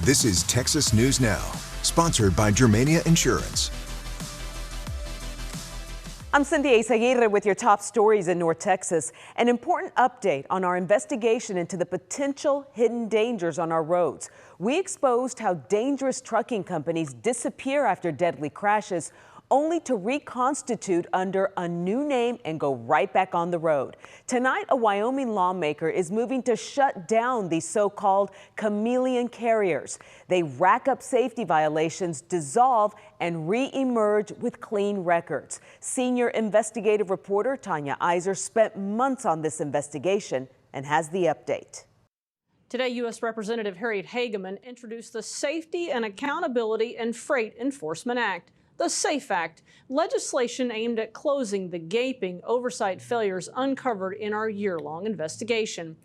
This is Texas News Now, sponsored by Germania Insurance. I'm Cindy Azaguirre with your top stories in North Texas. An important update on our investigation into the potential hidden dangers on our roads. We exposed how dangerous trucking companies disappear after deadly crashes, only to reconstitute under a new name and go right back on the road. Tonight, a Wyoming lawmaker is moving to shut down these so-called chameleon carriers. They rack up safety violations, dissolve, and re-emerge with clean records. Senior investigative reporter Tanya Iser spent months on this investigation and has the update. Today, U.S. Representative Harriet Hageman introduced the Safety and Accountability in Freight Enforcement Act. The SAFE Act, legislation aimed at closing the gaping oversight failures uncovered in our year-long investigation.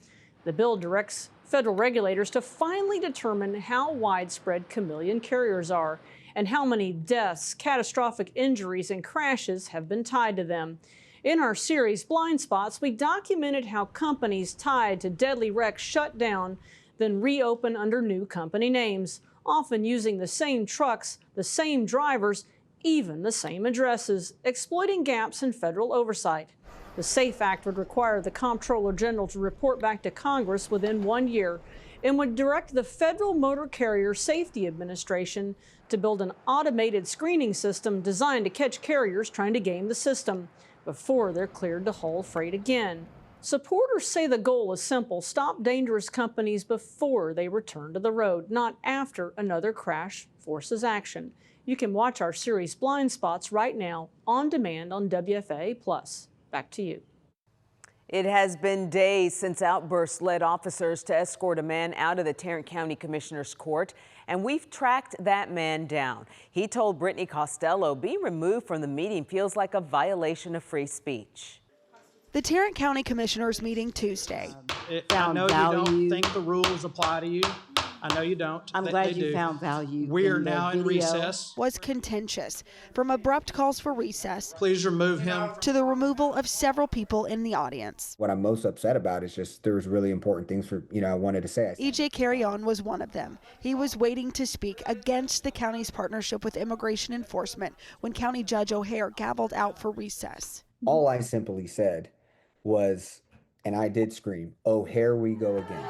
The bill directs federal regulators to finally determine how widespread chameleon carriers are and how many deaths, catastrophic injuries, and crashes have been tied to them. In our series, Blind Spots, we documented how companies tied to deadly wrecks shut down, then reopen under new company names, often using the same trucks, the same drivers, even the same addresses, exploiting gaps in federal oversight. The SAFE Act would require the Comptroller General to report back to Congress within 1 year and would direct the Federal Motor Carrier Safety Administration to build an automated screening system designed to catch carriers trying to game the system before they're cleared to haul freight again. Supporters say the goal is simple: stop dangerous companies before they return to the road, not after another crash forces action. You can watch our series Blind Spots right now on demand on WFAA+. Back to you. It has been days since outbursts led officers to escort a man out of the Tarrant County Commissioner's Court, and we've tracked that man down. He told Brittany Costello being removed from the meeting feels like a violation of free speech. The Tarrant County Commissioners meeting Tuesday. I know you don't think the rules apply to you. I know you don't. I'm glad you found value. We are now in recess. Was contentious, from abrupt calls for recess. Please remove him. To the removal of several people in the audience. What I'm most upset about is just there was really important things I wanted to say. EJ Carrion was one of them. He was waiting to speak against the county's partnership with immigration enforcement when County Judge O'Hare gavelled out for recess. All I simply said was, and I did scream, "Oh, here we go again."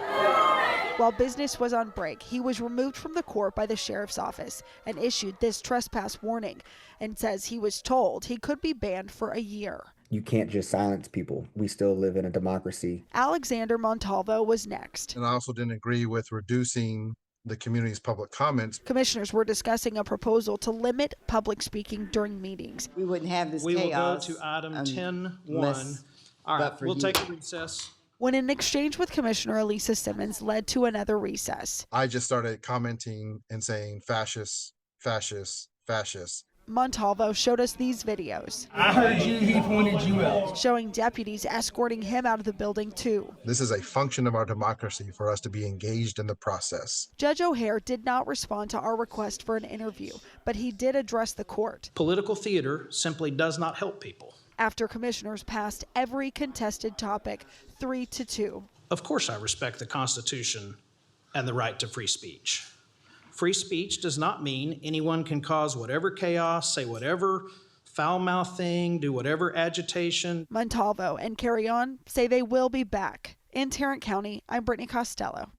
While business was on break, he was removed from the court by the sheriff's office and issued this trespass warning, and says he was told he could be banned for a year. You can't just silence people. We still live in a democracy. Alexander Montalvo was next. And I also didn't agree with reducing the community's public comments. Commissioners were discussing a proposal to limit public speaking during meetings. We wouldn't have this We will go chaos. to item 10.1. All right, we'll take a recess. When an exchange with Commissioner Elisa Simmons led to another recess. I just started commenting and saying fascists, fascists, fascists. Montalvo showed us these videos. I heard you, he pointed you out. Showing deputies escorting him out of the building too. This is a function of our democracy for us to be engaged in the process. Judge O'Hare did not respond to our request for an interview, but he did address the court. Political theater simply does not help people. After commissioners passed every contested topic 3-2. Of course I respect the Constitution and the right to free speech. Free speech does not mean anyone can cause whatever chaos, say whatever foul-mouthed thing, do whatever agitation. Montalvo and Carrion say they will be back. In Tarrant County, I'm Brittany Costello.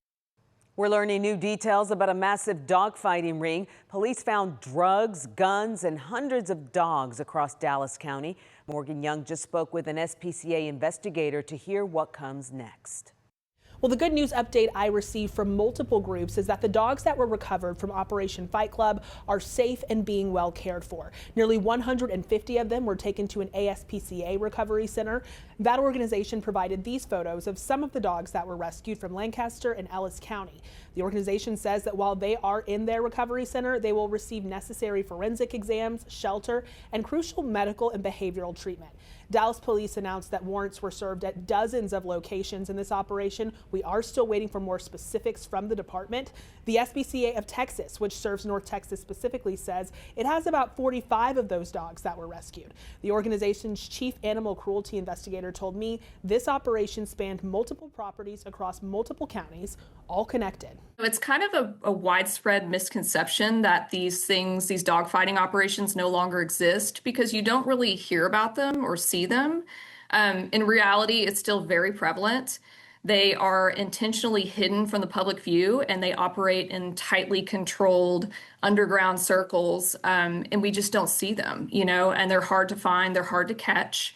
We're learning new details about a massive dogfighting ring. Police found drugs, guns, and hundreds of dogs across Dallas County. Morgan Young just spoke with an SPCA investigator to hear what comes next. Well, the good news update I received from multiple groups is that the dogs that were recovered from Operation Fight Club are safe and being well cared for. Nearly 150 of them were taken to an ASPCA recovery center. That organization provided these photos of some of the dogs that were rescued from Lancaster and Ellis County. The organization says that while they are in their recovery center, they will receive necessary forensic exams, shelter, and crucial medical and behavioral treatment. Dallas police announced that warrants were served at dozens of locations in this operation. We are still waiting for more specifics from the department. The SPCA of Texas, which serves North Texas specifically, says it has about 45 of those dogs that were rescued. The organization's chief animal cruelty investigator told me this operation spanned multiple properties across multiple counties, all connected. It's kind of a widespread misconception that these dogfighting operations no longer exist because you don't really hear about them or see them. In reality, it's still very prevalent. They are intentionally hidden from the public view and they operate in tightly controlled underground circles, and we just don't see them, and they're hard to find, they're hard to catch.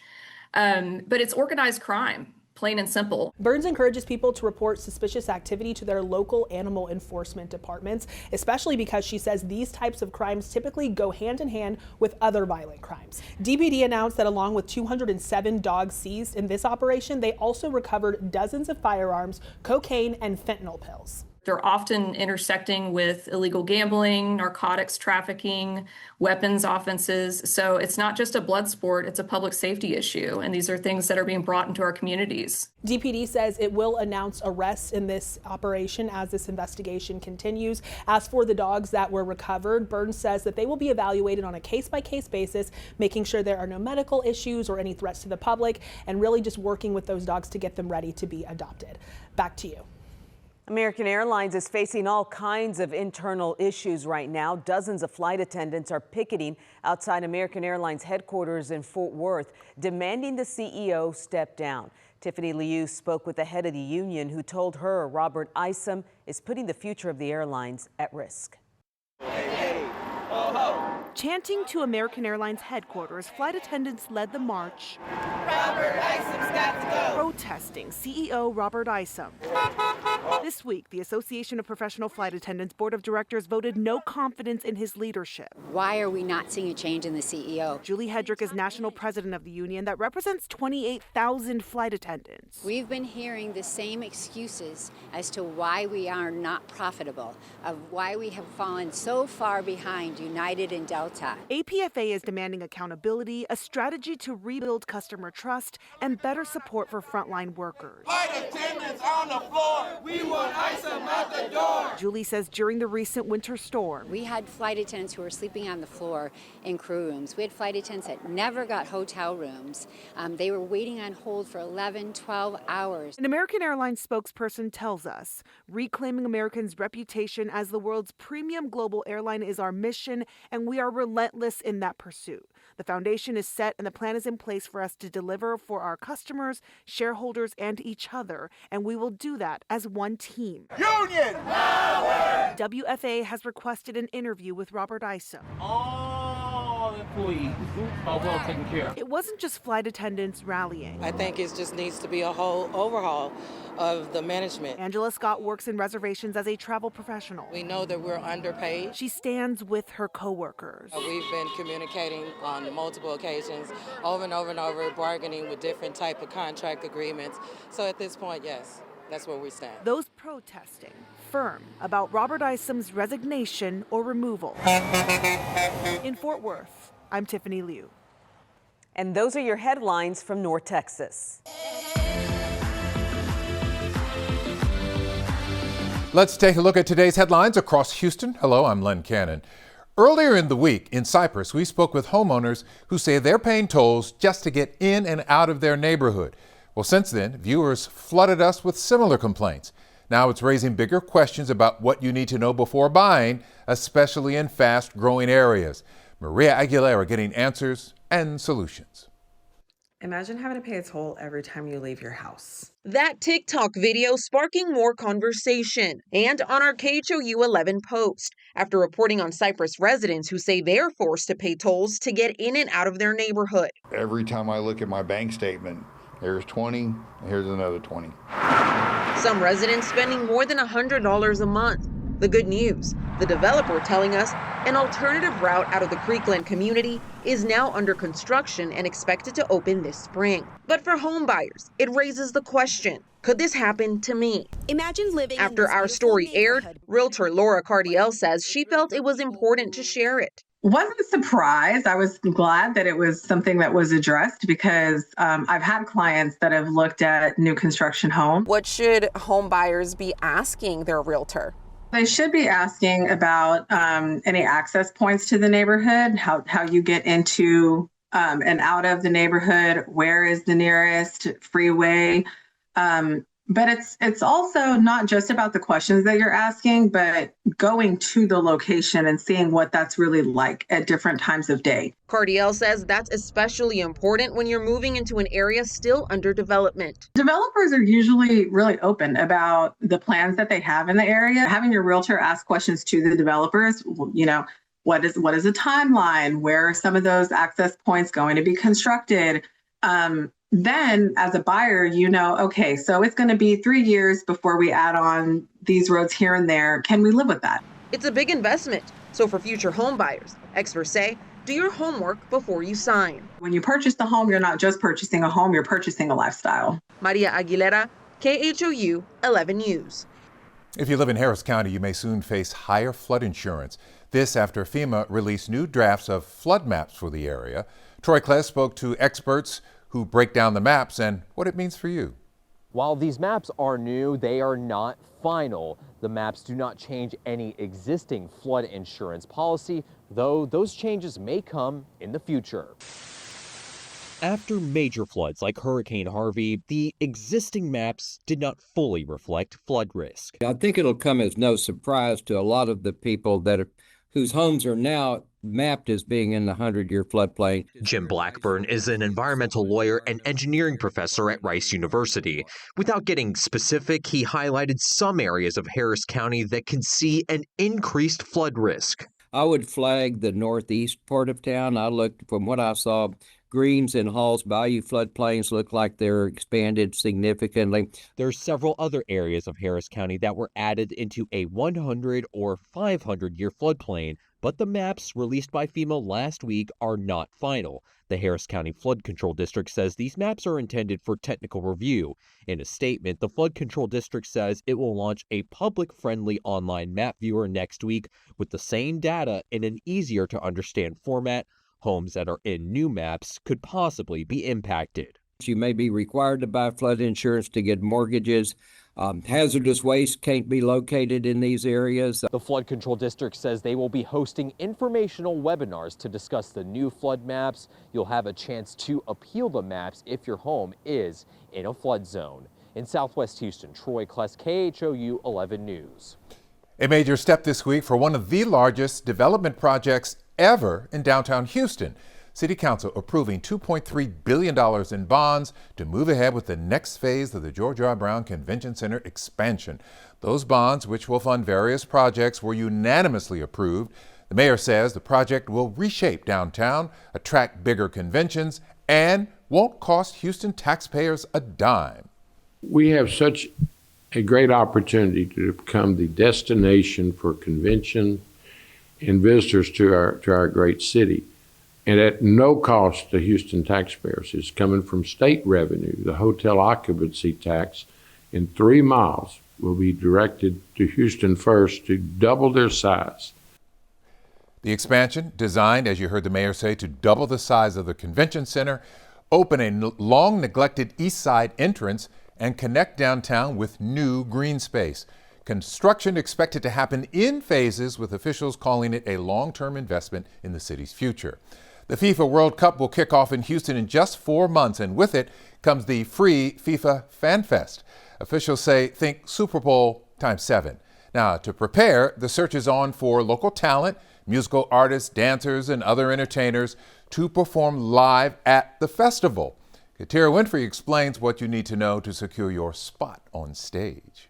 But it's organized crime. Plain and simple. Burns encourages people to report suspicious activity to their local animal enforcement departments, especially because she says these types of crimes typically go hand in hand with other violent crimes. DPD announced that along with 207 dogs seized in this operation, they also recovered dozens of firearms, cocaine, and fentanyl pills. They're often intersecting with illegal gambling, narcotics trafficking, weapons offenses. So it's not just a blood sport, it's a public safety issue. And these are things that are being brought into our communities. DPD says it will announce arrests in this operation as this investigation continues. As for the dogs that were recovered, Burns says that they will be evaluated on a case-by-case basis, making sure there are no medical issues or any threats to the public, and really just working with those dogs to get them ready to be adopted. Back to you. American Airlines is facing all kinds of internal issues right now. Dozens of flight attendants are picketing outside American Airlines headquarters in Fort Worth, demanding the CEO step down. Tiffany Liu spoke with the head of the union, who told her Robert Isom is putting the future of the airlines at risk. Chanting to American Airlines headquarters, flight attendants led the march. Robert Isom's got to go. Protesting CEO Robert Isom. This week, the Association of Professional Flight Attendants Board of Directors voted no confidence in his leadership. Why are we not seeing a change in the CEO? Julie Hedrick is national president of the union that represents 28,000 flight attendants. We've been hearing the same excuses as to why we are not profitable, of why we have fallen so far behind United and Delta. APFA is demanding accountability, a strategy to rebuild customer trust, and better support for frontline workers. Flight attendants on the floor. We want Isom out the door. Julie says during the recent winter storm, we had flight attendants who were sleeping on the floor in crew rooms. We had flight attendants that never got hotel rooms. They were waiting on hold for 11, 12 hours. An American Airlines spokesperson tells us, reclaiming Americans' reputation as the world's premium global airline is our mission, and we are relentless in that pursuit. The foundation is set and the plan is in place for us to deliver for our customers, shareholders, and each other, and we will do that as one team. Union power! WFA has requested an interview with Robert Isom. All employees are well taken care of. It wasn't just flight attendants rallying. I think it just needs to be a whole overhaul of the management. Angela Scott works in reservations as a travel professional. We know that we're underpaid. She stands with her coworkers. We've been communicating on multiple occasions, over and over and over, bargaining with different type of contract agreements. So at this point, yes, that's where we stand. Those protesting, firm about Robert Isom's resignation or removal. In Fort Worth, I'm Tiffany Liu. And those are your headlines from North Texas. Let's take a look at today's headlines across Houston. Hello, I'm Len Cannon. Earlier in the week in Cypress, we spoke with homeowners who say they're paying tolls just to get in and out of their neighborhood. Well, since then, viewers flooded us with similar complaints. Now it's raising bigger questions about what you need to know before buying, especially in fast-growing areas. Maria Aguilera getting answers and solutions. Imagine having to pay a toll every time you leave your house. That TikTok video sparking more conversation. And on our KHOU 11 post, after reporting on Cypress residents who say they're forced to pay tolls to get in and out of their neighborhood. Every time I look at my bank statement, here's 20, here's another 20. Some residents spending more than $100 a month. The good news, the developer telling us an alternative route out of the Creekland community is now under construction and expected to open this spring. But for home buyers, it raises the question, could this happen to me? Imagine living After our story aired, realtor Laura Cardiel says she felt it was important to share it. Wasn't surprised. I was glad that it was something that was addressed because I've had clients that have looked at new construction homes. What should home buyers be asking their realtor? They should be asking about any access points to the neighborhood, how you get into and out of the neighborhood, where is the nearest freeway. But it's also not just about the questions that you're asking, but going to the location and seeing what that's really like at different times of day. Cardiel says that's especially important when you're moving into an area still under development. Developers are usually really open about the plans that they have in the area. Having your realtor ask questions to the developers, what is the timeline? Where are some of those access points going to be constructed? Then as a buyer, okay, so it's going to be 3 years before we add on these roads here and there. Can we live with that? It's a big investment. So for future home buyers, experts say, do your homework before you sign. When you purchase the home, you're not just purchasing a home, you're purchasing a lifestyle. Maria Aguilera, KHOU 11 News. If you live in Harris County, you may soon face higher flood insurance. This after FEMA released new drafts of flood maps for the area. Troy Kless spoke to experts who break down the maps and what it means for you. While these maps are new, they are not final. The maps do not change any existing flood insurance policy, though those changes may come in the future. After major floods like Hurricane Harvey, the existing maps did not fully reflect flood risk. I think it'll come as no surprise to a lot of the people whose homes are now mapped as being in the 100-year floodplain. Jim Blackburn is an environmental lawyer and engineering professor at Rice University. Without getting specific, he highlighted some areas of Harris County that can see an increased flood risk. I would flag the northeast part of town. I looked, from what I saw, Greens and Halls Bayou floodplains look like they're expanded significantly. There are several other areas of Harris County that were added into a 100 or 500-year floodplain, but the maps released by FEMA last week are not final. The Harris County Flood Control District says these maps are intended for technical review. In a statement, the Flood Control District says it will launch a public-friendly online map viewer next week with the same data in an easier-to-understand format. Homes that are in new maps could possibly be impacted. You may be required to buy flood insurance to get mortgages. Hazardous waste can't be located in these areas. The Flood Control District says they will be hosting informational webinars to discuss the new flood maps. You'll have a chance to appeal the maps if your home is in a flood zone. In Southwest Houston, Troy Kless, KHOU 11 News. A major step this week for one of the largest development projects ever in downtown Houston. City Council approving $2.3 billion in bonds to move ahead with the next phase of the George R. Brown Convention Center expansion. Those bonds, which will fund various projects, were unanimously approved. The mayor says the project will reshape downtown, attract bigger conventions, and won't cost Houston taxpayers a dime. We have such a great opportunity to become the destination for convention and visitors to our great city, and at no cost to Houston taxpayers. It's coming from state revenue. The hotel occupancy tax in 3 miles will be directed to Houston First to double their size. The expansion, designed, as you heard the mayor say, to double the size of the convention center, open a long neglected east side entrance, and connect downtown with new green space. Construction expected to happen in phases, with officials calling it a long-term investment in the city's future. The FIFA World Cup will kick off in Houston in just 4 months, and with it comes the free FIFA Fan Fest. Officials say think Super Bowl ×7. Now, to prepare, the search is on for local talent, musical artists, dancers, and other entertainers to perform live at the festival. Katira Winfrey explains what you need to know to secure your spot on stage.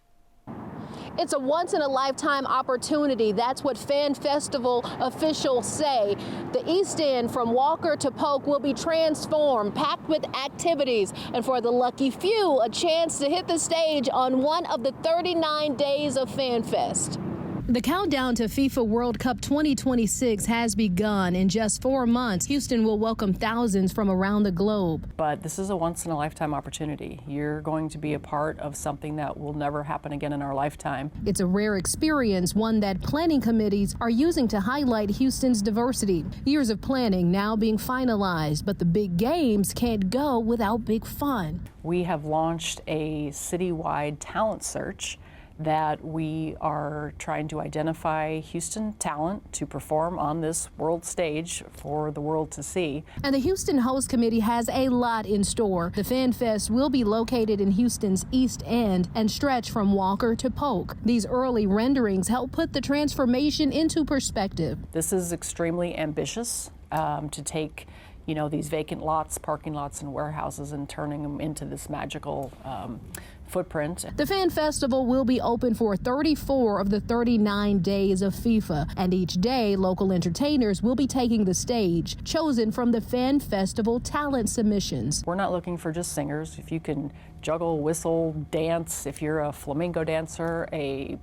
It's a once-in-a-lifetime opportunity. That's what Fan Festival officials say. The East End from Walker to Polk will be transformed, packed with activities, and for the lucky few, a chance to hit the stage on one of the 39 days of Fan Fest. The countdown to FIFA World Cup 2026 has begun. In just 4 months, Houston will welcome thousands from around the globe. But this is a once-in-a-lifetime opportunity. You're going to be a part of something that will never happen again in our lifetime. It's a rare experience, one that planning committees are using to highlight Houston's diversity. Years of planning now being finalized, but the big games can't go without big fun. We have launched a citywide talent search that we are trying to identify Houston talent to perform on this world stage for the world to see. And the Houston Host Committee has a lot in store. The Fan Fest will be located in Houston's East End and stretch from Walker to Polk. These early renderings help put the transformation into perspective. This is extremely ambitious to take these vacant lots, parking lots, and warehouses and turning them into this magical footprint. The Fan Festival will be open for 34 of the 39 days of FIFA, and each day local entertainers will be taking the stage, chosen from the Fan Festival talent submissions. We're not looking for just singers. If you can juggle, whistle, dance, if you're a flamenco dancer, a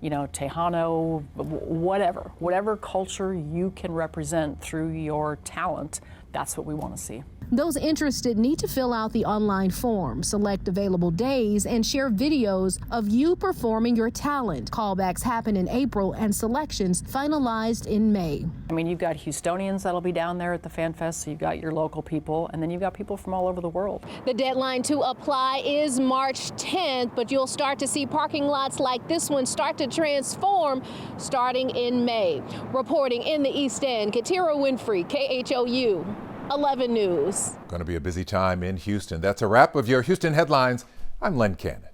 Tejano, whatever culture you can represent through your talent, that's what we want to see. Those interested need to fill out the online form, select available days, and share videos of you performing your talent. Callbacks happen in April and selections finalized in May. You've got Houstonians that'll be down there at the Fan Fest, so you've got your local people, and then you've got people from all over the world. The deadline to apply is March 10th, but you'll start to see parking lots like this one start to transform starting in May. Reporting in the East End, Katira Winfrey, KHOU 11 News. Going to be a busy time in Houston. That's a wrap of your Houston headlines. I'm Len Cannon.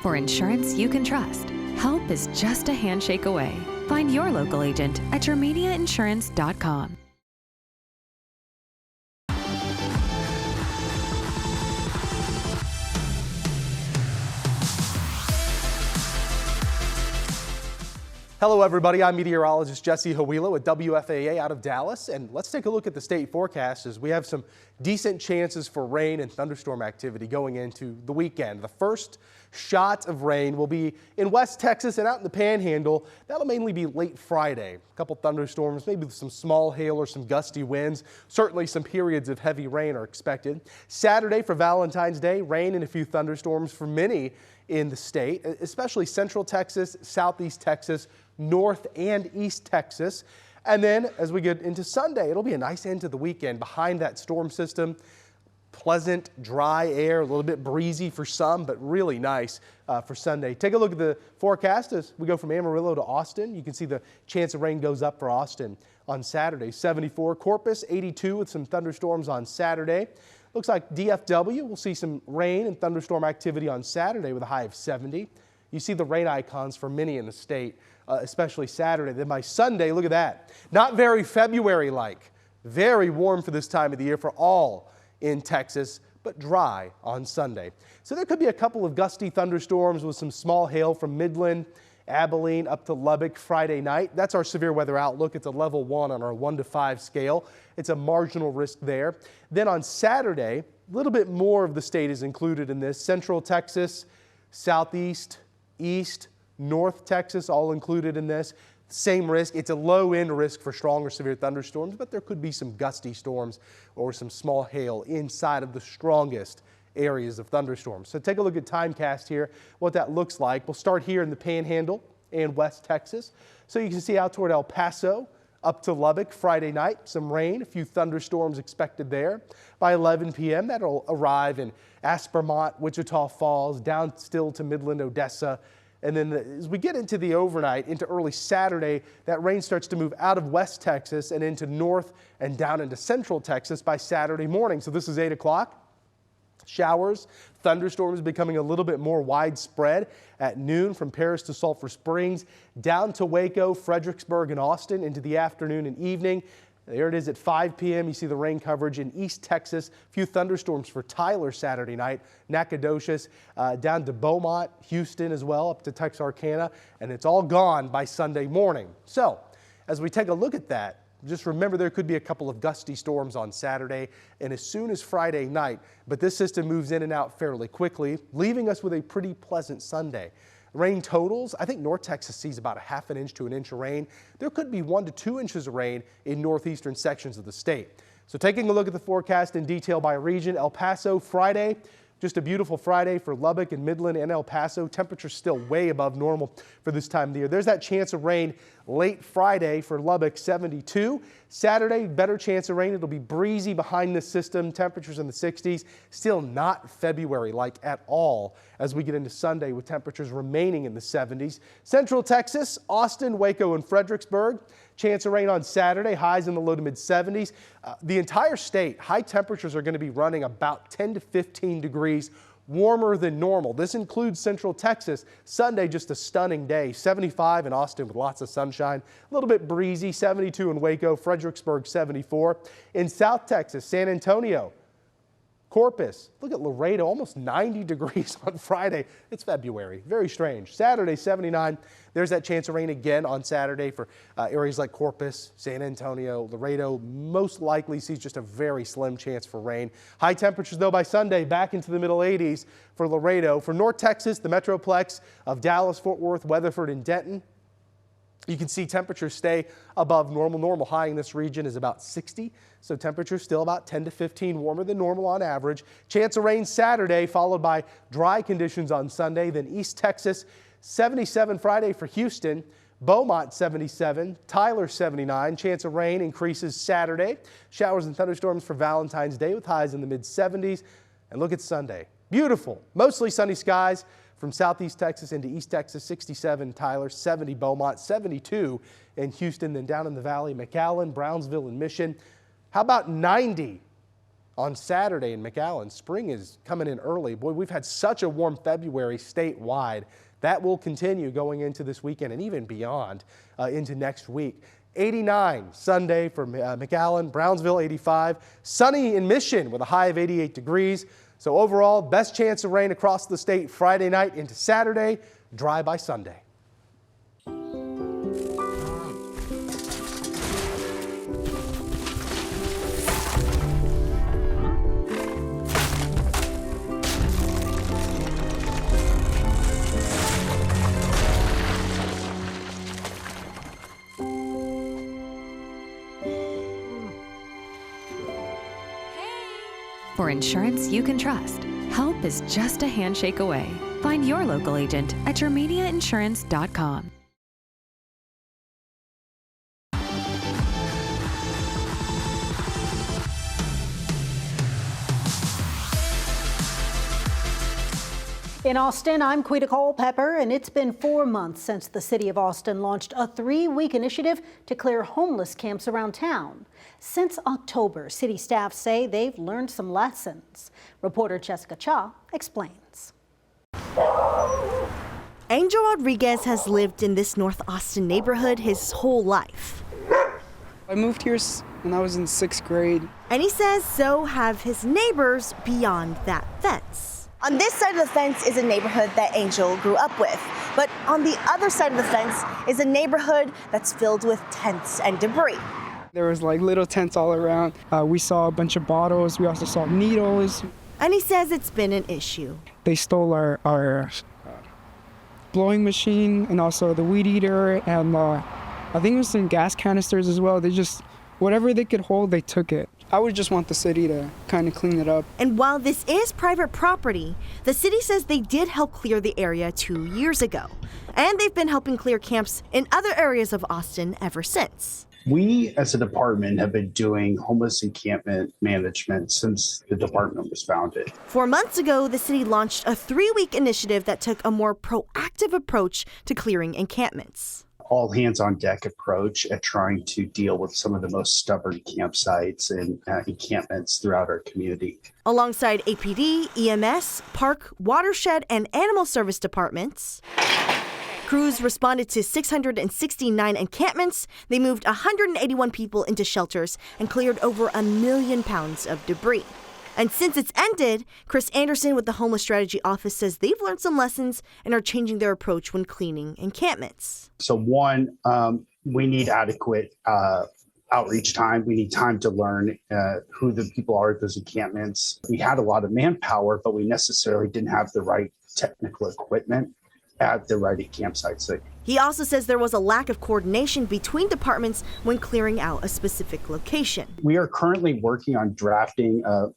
For insurance you can trust, help is just a handshake away. Find your local agent at germaniainsurance.com. Hello, everybody. I'm meteorologist Jesse Hawilo at WFAA out of Dallas, and let's take a look at the state forecast as we have some decent chances for rain and thunderstorm activity going into the weekend. The first shot of rain will be in West Texas and out in the Panhandle. That'll mainly be late Friday. A couple thunderstorms, maybe some small hail or some gusty winds. Certainly some periods of heavy rain are expected. Saturday for Valentine's Day, rain and a few thunderstorms for many in the state, especially Central Texas, Southeast Texas, North and East Texas. And then as we get into Sunday, it'll be a nice end to the weekend behind that storm system. Pleasant, dry air, a little bit breezy for some, but really nice for Sunday. Take a look at the forecast as we go from Amarillo to Austin. You can see the chance of rain goes up for Austin on Saturday. 74, Corpus 82 with some thunderstorms on Saturday. Looks like DFW will see some rain and thunderstorm activity on Saturday with a high of 70. You see the rain icons for many in the state, especially Saturday. Then by Sunday, look at that. Not very February-like. Very warm for this time of the year for all in Texas, but dry on Sunday. So there could be a couple of gusty thunderstorms with some small hail from Midland, Abilene up to Lubbock Friday night. That's our severe weather outlook. It's a level 1 on our 1 to 5 scale. It's a marginal risk there. Then on Saturday, a little bit more of the state is included in this. Central Texas, Southeast, East, North Texas, all included in this. Same risk. It's a low-end risk for strong or severe thunderstorms, but there could be some gusty storms or some small hail inside of the strongest areas of thunderstorms. So take a look at Timecast here, what that looks like. We'll start here in the Panhandle and West Texas. So you can see out toward El Paso, up to Lubbock Friday night, some rain, a few thunderstorms expected there. By 11 p.m., that'll arrive in Aspermont, Wichita Falls, down still to Midland, Odessa. And then as we get into the overnight, into early Saturday, that rain starts to move out of West Texas and into North and down into Central Texas by Saturday morning. So this is 8 o'clock. Showers, thunderstorms becoming a little bit more widespread at noon from Paris to Sulphur Springs, down to Waco, Fredericksburg, and Austin into the afternoon and evening. There it is at 5 p.m. You see the rain coverage in East Texas. A few thunderstorms for Tyler Saturday night. Nacogdoches down to Beaumont, Houston as well, up to Texarkana. And it's all gone by Sunday morning. So as we take a look at that, just remember there could be a couple of gusty storms on Saturday and as soon as Friday night. But this system moves in and out fairly quickly, leaving us with a pretty pleasant Sunday. Rain totals, I think North Texas sees about a ½ inch to an inch of rain. There could be 1 to 2 inches of rain in northeastern sections of the state. So taking a look at the forecast in detail by region, El Paso Friday, just a beautiful Friday for Lubbock and Midland and El Paso. Temperatures still way above normal for this time of the year. There's that chance of rain late Friday for Lubbock, 72. Saturday, better chance of rain. It'll be breezy behind this system. Temperatures in the 60s. Still not February-like at all as we get into Sunday with temperatures remaining in the 70s. Central Texas, Austin, Waco, and Fredericksburg. Chance of rain on Saturday, highs in the low to mid 70s. The entire state, high temperatures are going to be running about 10 to 15 degrees warmer than normal. This includes Central Texas. Sunday, just a stunning day. 75 in Austin with lots of sunshine. A little bit breezy. 72 in Waco, Fredericksburg 74. In South Texas, San Antonio, Corpus, look at Laredo, almost 90 degrees on Friday. It's February. Very strange. Saturday, 79. There's that chance of rain again on Saturday for areas like Corpus, San Antonio, Laredo. Most likely sees just a very slim chance for rain. High temperatures, though, by Sunday, back into the middle 80s for Laredo. For North Texas, the Metroplex of Dallas, Fort Worth, Weatherford, and Denton, you can see temperatures stay above normal. Normal high in this region is about 60, so temperatures still about 10 to 15 warmer than normal on average. Chance of rain Saturday, followed by dry conditions on Sunday. Then East Texas, 77 Friday for Houston. Beaumont, 77. Tyler, 79. Chance of rain increases Saturday. Showers and thunderstorms for Valentine's Day with highs in the mid-70s. And look at Sunday. Beautiful. Mostly sunny skies. From southeast Texas into East Texas, 67 Tyler, 70 Beaumont, 72 in Houston. Then down in the valley, McAllen, Brownsville, and Mission. How about 90 on Saturday in McAllen? Spring is coming in early. Boy, we've had such a warm February statewide. That will continue going into this weekend and even beyond into next week. 89 Sunday for McAllen, Brownsville 85. Sunny in Mission with a high of 88 degrees. So overall, best chance of rain across the state Friday night into Saturday, dry by Sunday. For insurance you can trust, help is just a handshake away. Find your local agent at germaniainsurance.com. In Austin, I'm Quita Culpepper, and it's been 4 months since the city of Austin launched a 3-week initiative to clear homeless camps around town. Since October, city staff say they've learned some lessons. Reporter Jessica Cha explains. Angel Rodriguez has lived in this North Austin neighborhood his whole life. I moved here when I was in 6th grade. And he says so have his neighbors beyond that fence. On this side of the fence is a neighborhood that Angel grew up with. But on the other side of the fence is a neighborhood that's filled with tents and debris. There was like little tents all around. We saw a bunch of bottles. We also saw needles. And he says it's been an issue. They stole our blowing machine and also the weed eater, and I think it was some gas canisters as well. They just, whatever they could hold, they took it. I would just want the city to kind of clean it up. And while this is private property, the city says they did help clear the area 2 years ago. And they've been helping clear camps in other areas of Austin ever since. We, as a department, have been doing homeless encampment management since the department was founded. 4 months ago, the city launched a 3-week initiative that took a more proactive approach to clearing encampments. All hands on deck approach at trying to deal with some of the most stubborn campsites and encampments throughout our community. Alongside APD, EMS, Park, Watershed, and Animal Service departments, Crews responded to 669 encampments. They moved 181 people into shelters and cleared over 1 million pounds of debris. And since it's ended, Chris Anderson with the Homeless Strategy Office says they've learned some lessons and are changing their approach when cleaning encampments. So one, we need adequate outreach time. We need time to learn who the people are at those encampments. We had a lot of manpower, but we necessarily didn't have the right technical equipment at the right campsites. He also says there was a lack of coordination between departments when clearing out a specific location. We are currently working on drafting a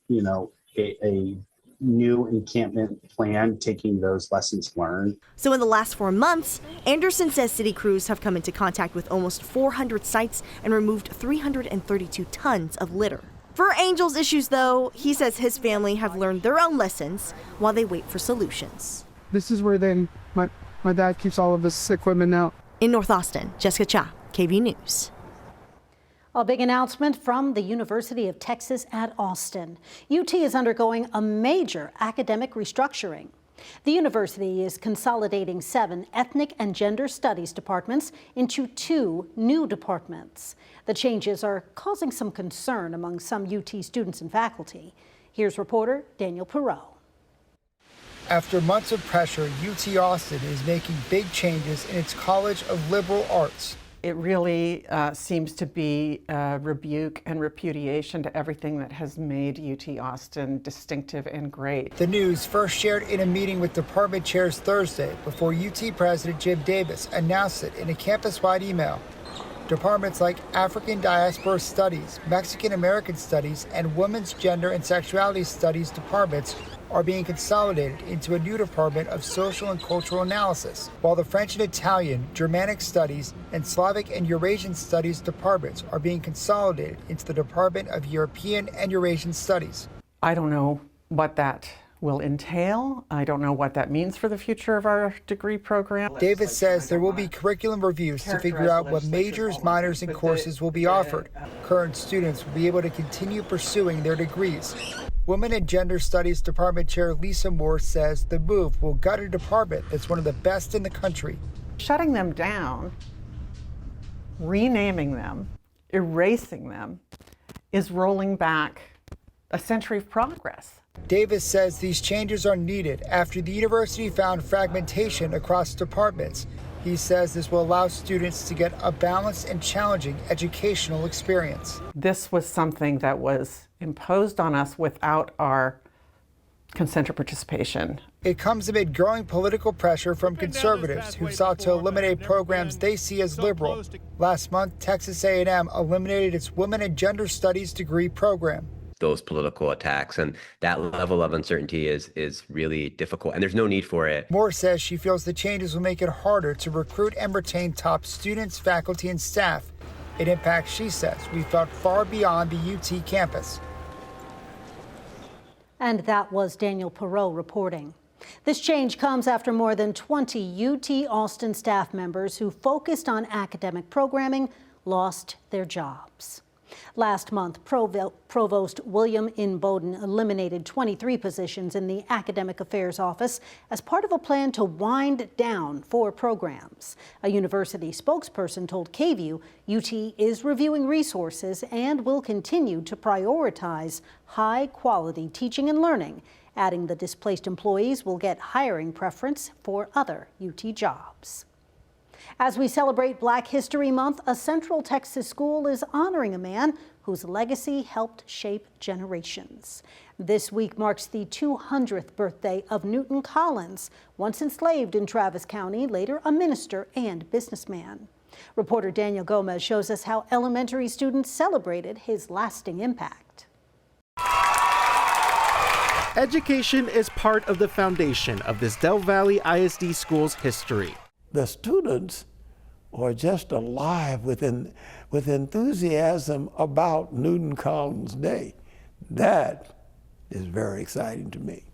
new encampment plan, taking those lessons learned. So in the last 4 months, Anderson says city crews have come into contact with almost 400 sites and removed 332 tons of litter. For Angel's issues, though, he says his family have learned their own lessons while they wait for solutions. This is where then my dad keeps all of this equipment now. In North Austin, Jessica Cha, KV News. A big announcement from the University of Texas at Austin. UT is undergoing a major academic restructuring. The university is consolidating 7 ethnic and gender studies departments into 2 new departments. The changes are causing some concern among some UT students and faculty. Here's reporter Daniel Perot. After months of pressure, UT Austin is making big changes in its College of Liberal Arts. It really seems to be a rebuke and repudiation to everything that has made UT Austin distinctive and great. The news first shared in a meeting with department chairs Thursday before UT President Jim Davis announced it in a campus-wide email. Departments like African Diaspora Studies, Mexican American Studies, and Women's Gender and Sexuality Studies departments are being consolidated into a new department of social and cultural analysis, while the French and Italian, Germanic Studies, and Slavic and Eurasian Studies departments are being consolidated into the Department of European and Eurasian Studies. I don't know what that will entail. I don't know what that means for the future of our degree program. Davis says there will be curriculum reviews to figure out what majors, minors, and courses will be offered. Current students will be able to continue pursuing their degrees. Women and Gender Studies Department Chair Lisa Moore says the move will gut a department that's one of the best in the country. Shutting them down, renaming them, erasing them, is rolling back a century of progress. Davis says these changes are needed after the university found fragmentation across departments. He says this will allow students to get a balanced and challenging educational experience. This was something that was imposed on us without our consent or participation. It comes amid growing political pressure from conservatives who sought to eliminate programs they see as liberal. Last month, Texas A&M eliminated its Women and Gender Studies degree program. Those political attacks and that level of uncertainty is really difficult, and there's no need for it. Moore says she feels the changes will make it harder to recruit and retain top students, faculty, and staff. It impacts, she says, we felt far beyond the UT campus. And that was Daniel Perot reporting. This change comes after more than 20 UT Austin staff members who focused on academic programming lost their jobs. Last month, Provost William Bowden eliminated 23 positions in the Academic Affairs Office as part of a plan to wind down 4 programs. A university spokesperson told KVUE UT is reviewing resources and will continue to prioritize high-quality teaching and learning, adding the displaced employees will get hiring preference for other UT jobs. As we celebrate Black History Month, a Central Texas school is honoring a man whose legacy helped shape generations. This week marks the 200th birthday of Newton Collins, once enslaved in Travis County, later a minister and businessman. Reporter Daniel Gomez shows us how elementary students celebrated his lasting impact. Education is part of the foundation of this Del Valle ISD school's history. The students are just alive with enthusiasm about Newton Collins Day. That is very exciting to me.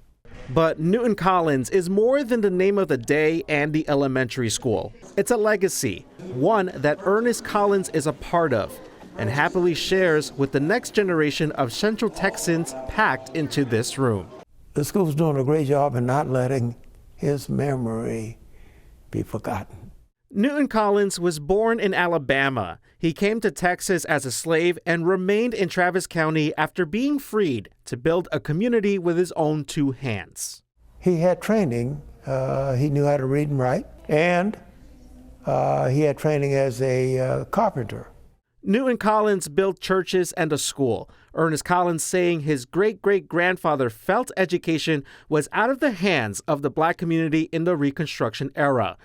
But Newton Collins is more than the name of the day and the elementary school. It's a legacy, one that Ernest Collins is a part of and happily shares with the next generation of Central Texans packed into this room. The school's doing a great job in not letting his memory be forgotten. Newton Collins was born in Alabama. He came to Texas as a slave and remained in Travis County after being freed to build a community with his own two hands. He had training. He knew how to read and write, and he had training as a carpenter. Newton Collins built churches and a school. Ernest Collins saying his great-great-grandfather felt education was out of the hands of the black community in the Reconstruction era.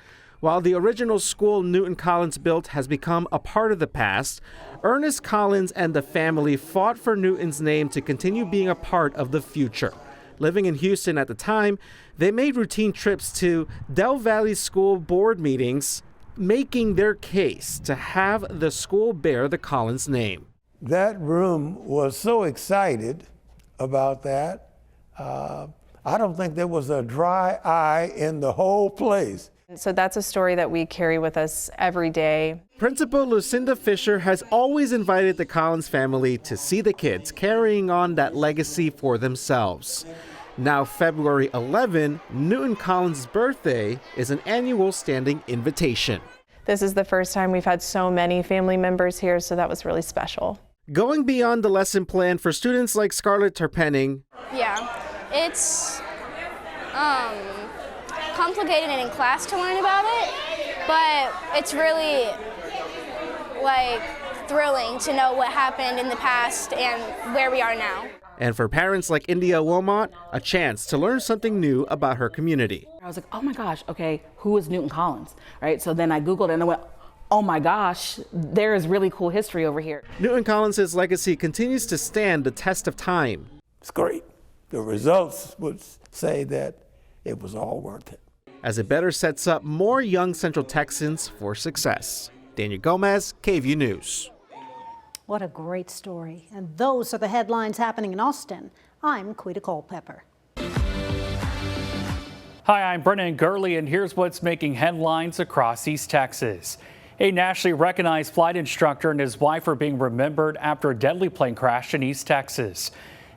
While the original school Newton Collins built has become a part of the past, Ernest Collins and the family fought for Newton's name to continue being a part of the future. Living in Houston at the time, they made routine trips to Del Valle School board meetings, making their case to have the school bear the Collins name. That room was so excited about that. I don't think there was a dry eye in the whole place. So that's a story that we carry with us every day. Principal Lucinda Fisher has always invited the Collins family to see the kids carrying on that legacy for themselves. Now, February 11, Newton Collins' birthday, is an annual standing invitation. This is the first time we've had so many family members here, so that was really special. Going beyond the lesson plan for students like Scarlett Terpenning. Yeah, it's complicated and in class to learn about it, but it's really thrilling to know what happened in the past and where we are now. And for parents like India Wilmot, a chance to learn something new about her community. I was like, oh my gosh, okay, who is Newton Collins, right? So then I Googled it and I went, oh my gosh, there is really cool history over here. Newton Collins' legacy continues to stand the test of time. It's great. The results would say that it was all worth it. As it better sets up more young Central Texans for success. Daniel Gomez, KVUE News. What a great story. And those are the headlines happening in Austin. I'm Quita Culpepper. Hi, I'm Brennan Gurley, and here's what's making headlines across East Texas. A nationally recognized flight instructor and his wife are being remembered after a deadly plane crash in East Texas.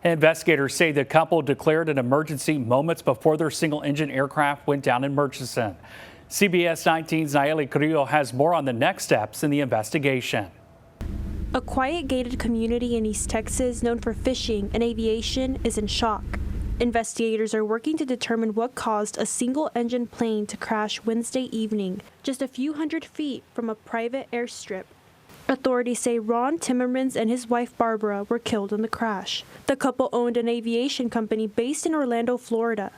Investigators say the couple declared an emergency moments before their single-engine aircraft went down in Murchison. CBS 19's Nayeli Carrillo has more on the next steps in the investigation. A quiet gated community in East Texas known for fishing and aviation is in shock. Investigators are working to determine what caused a single-engine plane to crash Wednesday evening, just a few hundred feet from a private airstrip. Authorities say Ron Timmermans and his wife Barbara were killed in the crash. The couple owned an aviation company based in Orlando, Florida.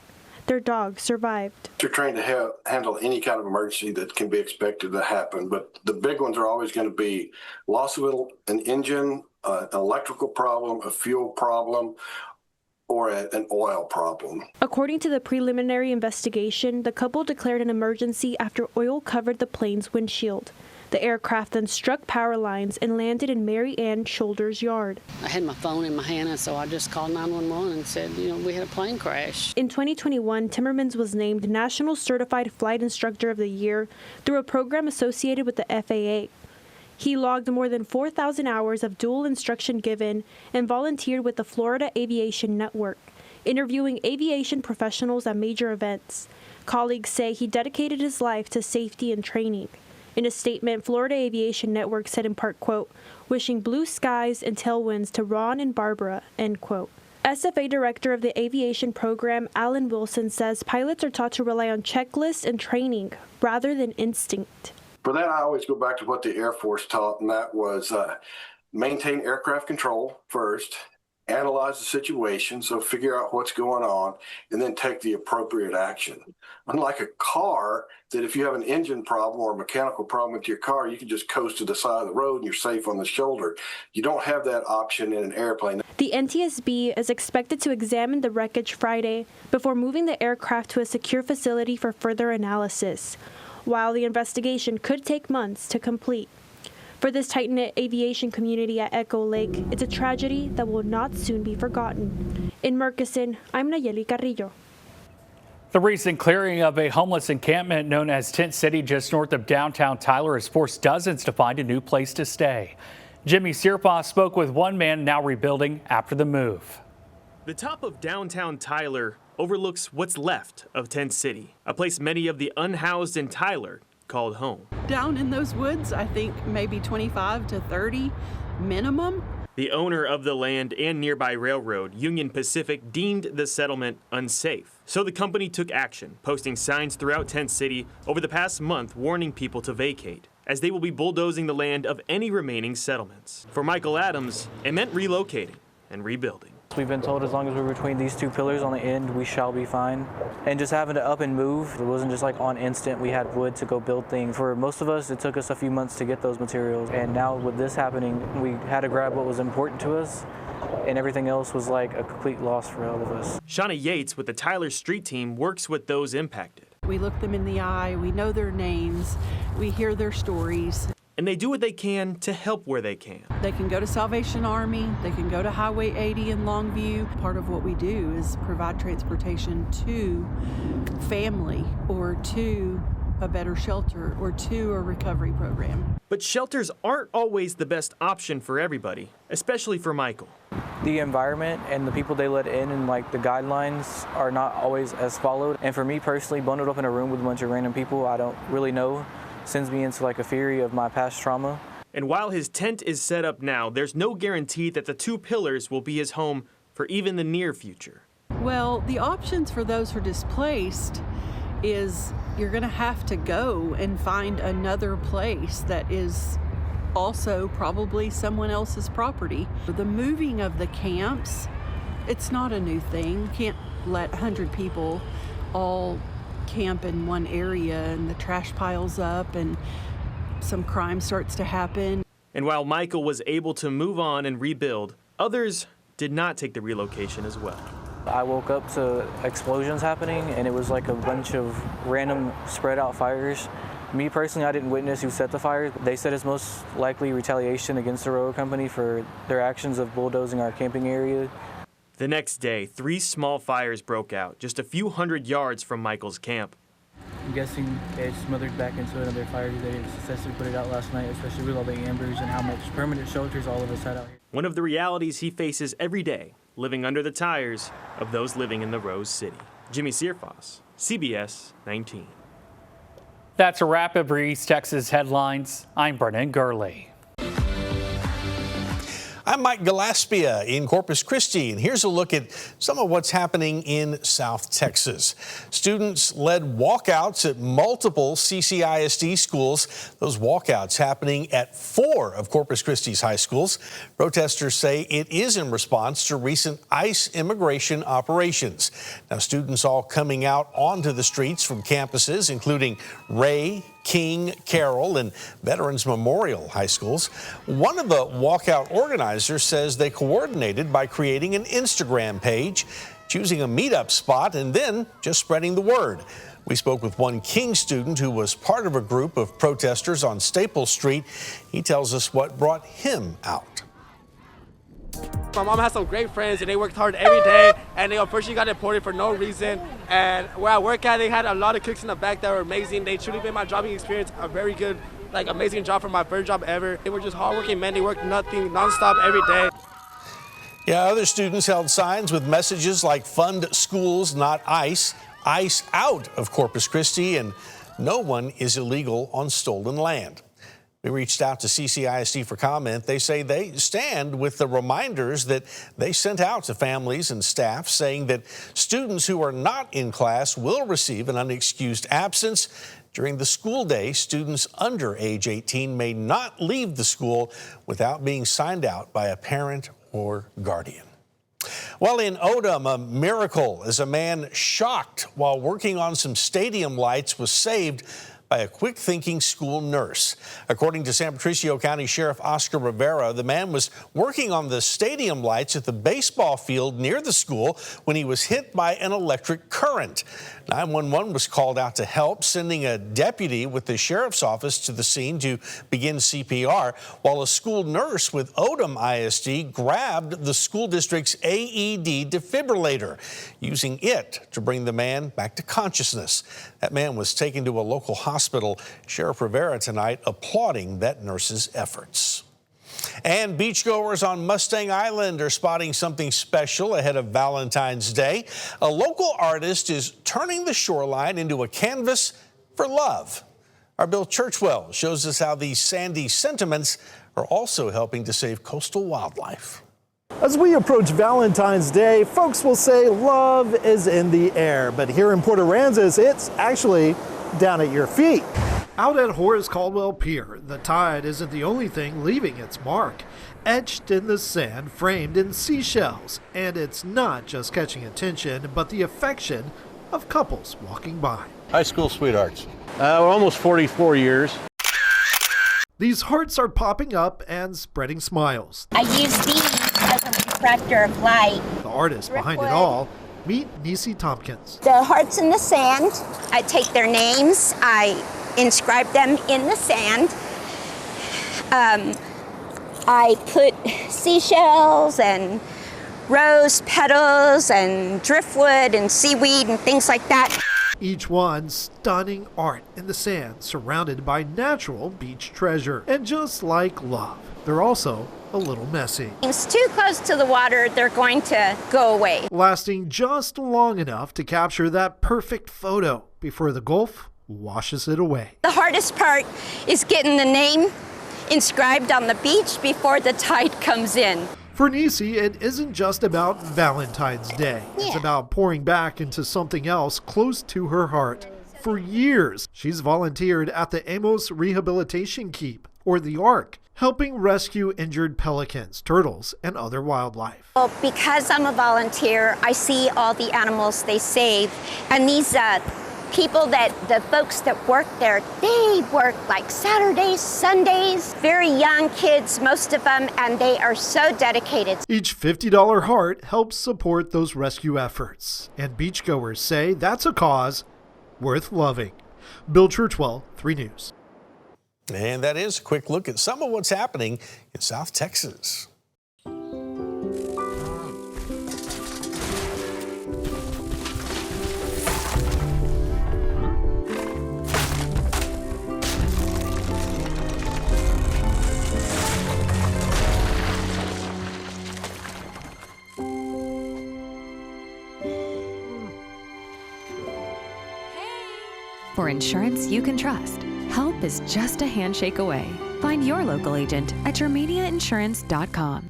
Their dog survived. They're trying to handle any kind of emergency that can be expected to happen, but the big ones are always going to be loss of an engine, an electrical problem, a fuel problem, or an oil problem. According to the preliminary investigation, the couple declared an emergency after oil covered the plane's windshield. The aircraft then struck power lines and landed in Mary Ann Shoulders' yard. I had my phone in my hand, and so I just called 911 and said, we had a plane crash. In 2021, Timmermans was named National Certified Flight Instructor of the Year through a program associated with the FAA. He logged more than 4,000 hours of dual instruction given and volunteered with the Florida Aviation Network, interviewing aviation professionals at major events. Colleagues say he dedicated his life to safety and training. In a statement, Florida Aviation Network said in part, quote, wishing blue skies and tailwinds to Ron and Barbara, end quote. SFA Director of the Aviation Program, Alan Wilson, says pilots are taught to rely on checklists and training rather than instinct. For that, I always go back to what the Air Force taught, and that was maintain aircraft control first, analyze the situation, so figure out what's going on, and then take the appropriate action. Unlike a car, that if you have an engine problem or a mechanical problem with your car, you can just coast to the side of the road and you're safe on the shoulder. You don't have that option in an airplane. The NTSB is expected to examine the wreckage Friday before moving the aircraft to a secure facility for further analysis, while the investigation could take months to complete. For this tight-knit aviation community at Echo Lake, it's a tragedy that will not soon be forgotten. In Murchison, I'm Nayeli Carrillo. The recent clearing of a homeless encampment known as Tent City just north of downtown Tyler has forced dozens to find a new place to stay. Jimmy Sierpa spoke with one man now rebuilding after the move. The top of downtown Tyler overlooks what's left of Tent City, a place many of the unhoused in Tyler called home. Down in those woods, I think maybe 25 to 30 minimum. The owner of the land and nearby railroad, Union Pacific, deemed the settlement unsafe. So the company took action, posting signs throughout Tent City over the past month warning people to vacate, as they will be bulldozing the land of any remaining settlements. For Michael Adams, it meant relocating and rebuilding. We've been told as long as we're between these two pillars on the end, we shall be fine. And just having to up and move, it wasn't just like on instant, we had wood to go build things. For most of us, it took us a few months to get those materials. And now with this happening, we had to grab what was important to us, and everything else was like a complete loss for all of us. Shauna Yates with the Tyler Street team works with those impacted. We look them in the eye, we know their names, we hear their stories. And they do what they can to help where they can. They can go to Salvation Army, they can go to Highway 80 in Longview. Part of what we do is provide transportation to family or to a better shelter or to a recovery program. But shelters aren't always the best option for everybody, especially for Michael. The environment and the people they let in and like the guidelines are not always as followed. And for me personally, bundled up in a room with a bunch of random people I don't really know sends me into like a fury of my past trauma. And while his tent is set up now, there's no guarantee that the two pillars will be his home for even the near future. Well, the options for those who are displaced is you're going to have to go and find another place that is also probably someone else's property. The moving of the camps, it's not a new thing. You can't let 100 people all camp in one area and the trash piles up and some crime starts to happen. And while Michael was able to move on and rebuild, others did not take the relocation as well. I woke up to explosions happening, and it was like a bunch of random spread out fires. Me personally, I didn't witness who set the fire. They said it's most likely retaliation against the railroad company for their actions of bulldozing our camping area. The next day, 3 small fires broke out just a few hundred yards from Michael's camp. I'm guessing it smothered back into another fire. They successfully put it out last night, especially with all the embers and how much permanent shelters all of us had out here. One of the realities he faces every day, living under the tires of those living in the Rose City. Jimmy Searfoss, CBS 19. That's a wrap up for East Texas Headlines. I'm Brennan Gurley. I'm Mike Gillespie in Corpus Christi, and here's a look at some of what's happening in South Texas. Students led walkouts at multiple CCISD schools. Those walkouts happening at 4 of Corpus Christi's high schools. Protesters say it is in response to recent ICE immigration operations. Now, students all coming out onto the streets from campuses, including Ray, King, Carroll, and Veterans Memorial High Schools. One of the walkout organizers says they coordinated by creating an Instagram page, choosing a meetup spot, and then just spreading the word. We spoke with one King student who was part of a group of protesters on Staples Street. He tells us what brought him out. My mom has some great friends and they worked hard every day, and they unfortunately got deported for no reason. And where I work at, they had a lot of cooks in the back that were amazing. They truly made my jobbing experience a very good, amazing job for my first job ever. They were just hardworking men. They worked nothing, nonstop every day. Yeah, other students held signs with messages like "Fund schools, not ICE," "ICE out of Corpus Christi," and "No one is illegal on stolen land." We reached out to CCISD for comment. They say they stand with the reminders that they sent out to families and staff, saying that students who are not in class will receive an unexcused absence. During the school day, students under age 18 may not leave the school without being signed out by a parent or guardian. Well, in Odom, a miracle as a man shocked while working on some stadium lights was saved by a quick-thinking school nurse. According to San Patricio County Sheriff Oscar Rivera, the man was working on the stadium lights at the baseball field near the school when he was hit by an electric current. 911 was called out to help, sending a deputy with the sheriff's office to the scene to begin CPR, while a school nurse with Odom ISD grabbed the school district's AED defibrillator, using it to bring the man back to consciousness. That man was taken to a local hospital. Sheriff Rivera tonight applauding that nurse's efforts. And beachgoers on Mustang Island are spotting something special ahead of Valentine's Day. A local artist is turning the shoreline into a canvas for love. Our Bill Churchwell shows us how these sandy sentiments are also helping to save coastal wildlife. As we approach Valentine's Day, folks will say love is in the air. But here in Port Aransas, it's actually down at your feet. Out at Horace Caldwell Pier, the tide isn't the only thing leaving its mark. Etched in the sand, framed in seashells. And it's not just catching attention, but the affection of couples walking by. High school sweethearts. We're almost 44 years. These hearts are popping up and spreading smiles. I use these as a refractor of light. The artist behind it all, meet Nisi Tompkins. The hearts in the sand, I take their names, I inscribe them in the sand. I put seashells and rose petals and driftwood and seaweed and things like that. Each one stunning art in the sand, surrounded by natural beach treasure. And just like love, they're also a little messy. It's too close to the water, they're going to go away. Lasting just long enough to capture that perfect photo before the Gulf washes it away. The hardest part is getting the name inscribed on the beach before the tide comes in. For Nisi, it isn't just about Valentine's Day. Yeah. It's about pouring back into something else close to her heart. For years, she's volunteered at the Amos Rehabilitation Keep, or the ARC, helping rescue injured pelicans, turtles, and other wildlife. Well, because I'm a volunteer, I see all the animals they save, and these people the folks that work there, they work like Saturdays, Sundays, very young kids, most of them, and they are so dedicated. Each $50 heart helps support those rescue efforts. And beachgoers say that's a cause worth loving. Bill Churchwell, 3 News. And that is a quick look at some of what's happening in South Texas. For insurance you can trust, help is just a handshake away. Find your local agent at yourmediainsurance.com.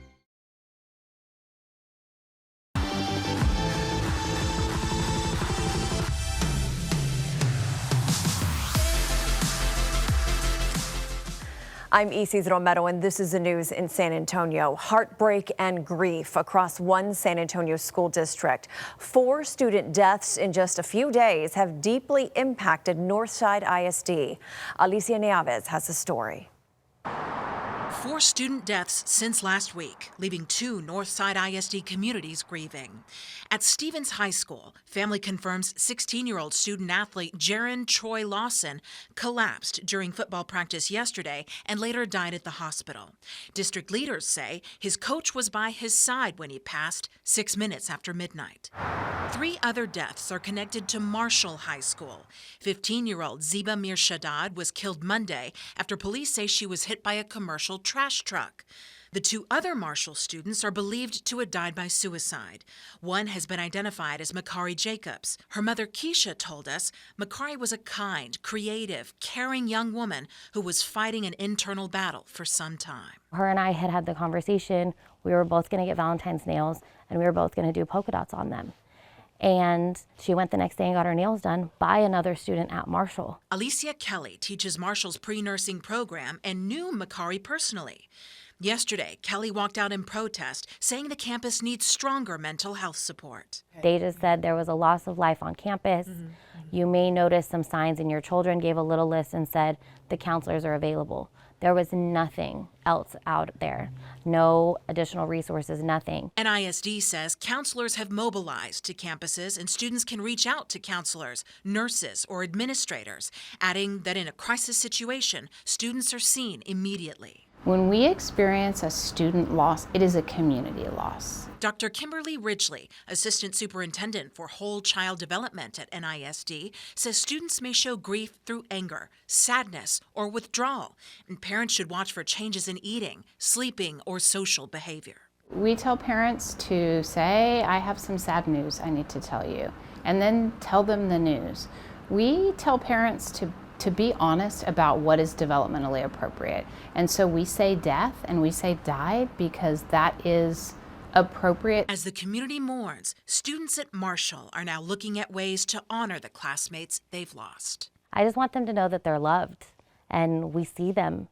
I'm Isidro Romero, and this is the news in San Antonio. Heartbreak and grief across one San Antonio school district. 4 student deaths in just a few days have deeply impacted Northside ISD. Alicia Nieves has the story. 4 student deaths since last week, leaving 2 Northside ISD communities grieving. At Stevens High School, family confirms 16-year-old student-athlete Jaron Troy Lawson collapsed during football practice yesterday and later died at the hospital. District leaders say his coach was by his side when he passed 6 minutes after midnight. 3 other deaths are connected to Marshall High School. 15-year-old Ziba Mirshadad was killed Monday after police say she was hit by a commercial trash truck. The 2 other Marshall students are believed to have died by suicide. One has been identified as Makari Jacobs. Her mother, Keisha, told us Makari was a kind, creative, caring young woman who was fighting an internal battle for some time. Her and I had the conversation. We were both going to get Valentine's nails, and we were both going to do polka dots on them. And she went the next day and got her nails done by another student at Marshall. Alicia Kelly teaches Marshall's pre-nursing program and knew Makari personally. Yesterday, Kelly walked out in protest, saying the campus needs stronger mental health support. They just said there was a loss of life on campus. You may notice some signs in your children, gave a little list and said the counselors are available. There was nothing else out there. No additional resources, nothing. NISD says counselors have mobilized to campuses and students can reach out to counselors, nurses, or administrators, adding that in a crisis situation, students are seen immediately. When we experience a student loss, it is a community loss. Dr. Kimberly Ridgely, Assistant Superintendent for Whole Child Development at NISD, says students may show grief through anger, sadness, or withdrawal, and parents should watch for changes in eating, sleeping, or social behavior. We tell parents to say, I have some sad news I need to tell you, and then tell them the news. We tell parents to to be honest about what is developmentally appropriate. And so we say death and we say died because that is appropriate. As the community mourns, students at Marshall are now looking at ways to honor the classmates they've lost. I just want them to know that they're loved and we see them.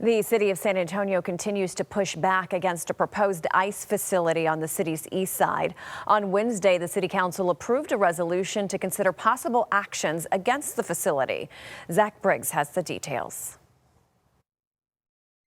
The city of San Antonio continues to push back against a proposed ICE facility on the city's east side. On Wednesday, the city council approved a resolution to consider possible actions against the facility. Zach Briggs has the details.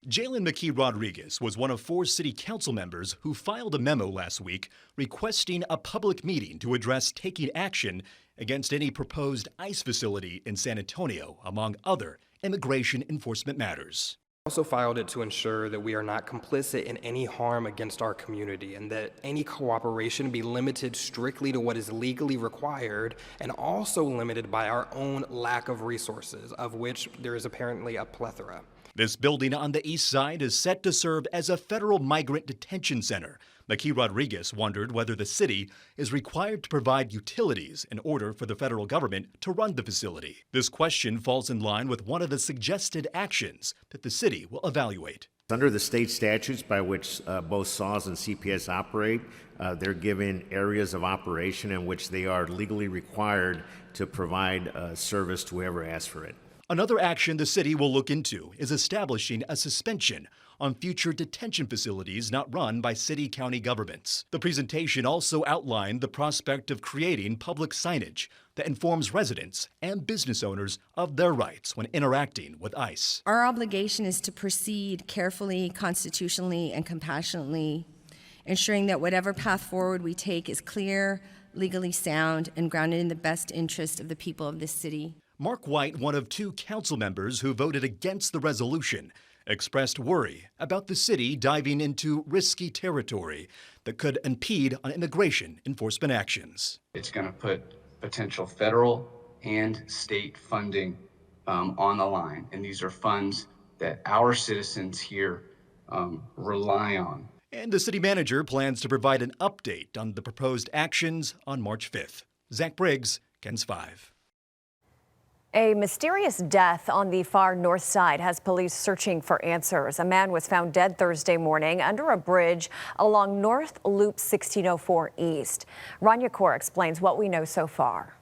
Jalen McKee Rodriguez was one of 4 city council members who filed a memo last week requesting a public meeting to address taking action against any proposed ICE facility in San Antonio, among other immigration enforcement matters. Also filed it to ensure that we are not complicit in any harm against our community and that any cooperation be limited strictly to what is legally required and also limited by our own lack of resources, of which there is apparently a plethora. This building on the east side is set to serve as a federal migrant detention center. McKee Rodriguez wondered whether the city is required to provide utilities in order for the federal government to run the facility. This question falls in line with one of the suggested actions that the city will evaluate. Under the state statutes by which both SAWS and CPS operate, they're given areas of operation in which they are legally required to provide service to whoever asks for it. Another action the city will look into is establishing a suspension on future detention facilities not run by city-county governments. The presentation also outlined the prospect of creating public signage that informs residents and business owners of their rights when interacting with ICE. Our obligation is to proceed carefully, constitutionally, and compassionately, ensuring that whatever path forward we take is clear, legally sound, and grounded in the best interest of the people of this city. Mark White, one of 2 council members who voted against the resolution, expressed worry about the city diving into risky territory that could impede on immigration enforcement actions. It's going to put potential federal and state funding on the line, and these are funds that our citizens here rely on. And the city manager plans to provide an update on the proposed actions on March 5th. Zach Briggs, KENS 5. A mysterious death on the far north side has police searching for answers. A man was found dead Thursday morning under a bridge along North Loop 1604 East. Rania Kaur explains what we know so far.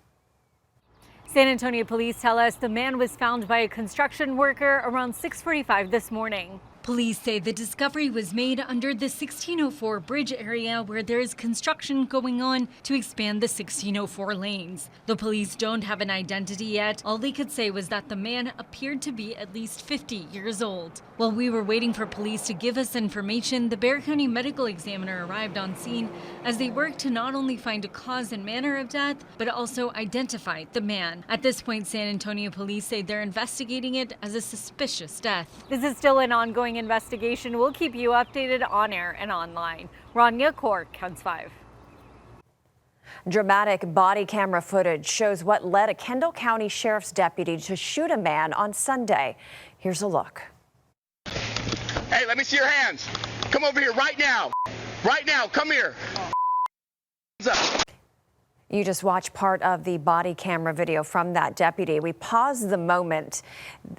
San Antonio police tell us the man was found by a construction worker around 6:45 this morning. Police say the discovery was made under the 1604 bridge area where there is construction going on to expand the 1604 lanes. The police don't have an identity yet. All they could say was that the man appeared to be at least 50 years old. While we were waiting for police to give us information, the Bexar County medical examiner arrived on scene as they worked to not only find a cause and manner of death, but also identify the man. At this point, San Antonio police say they're investigating it as a suspicious death. This is still an ongoing investigation. We'll keep you updated on air and online. Rania Kaur, KENS 5. Dramatic body camera footage shows what led a Kendall County Sheriff's deputy to shoot a man on Sunday. Here's a look. Hey, let me see your hands. Come over here right now. Right now, come here. You just watched part of the body camera video from that deputy. We paused the moment,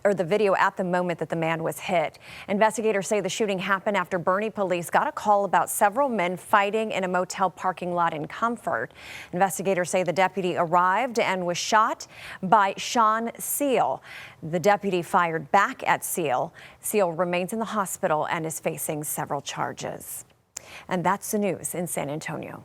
or the video at the moment that the man was hit. Investigators say the shooting happened after Boerne police got a call about several men fighting in a motel parking lot in Comfort. Investigators say the deputy arrived and was shot by Sean Seal. The deputy fired back at Seal. Seal remains in the hospital and is facing several charges. And that's the news in San Antonio.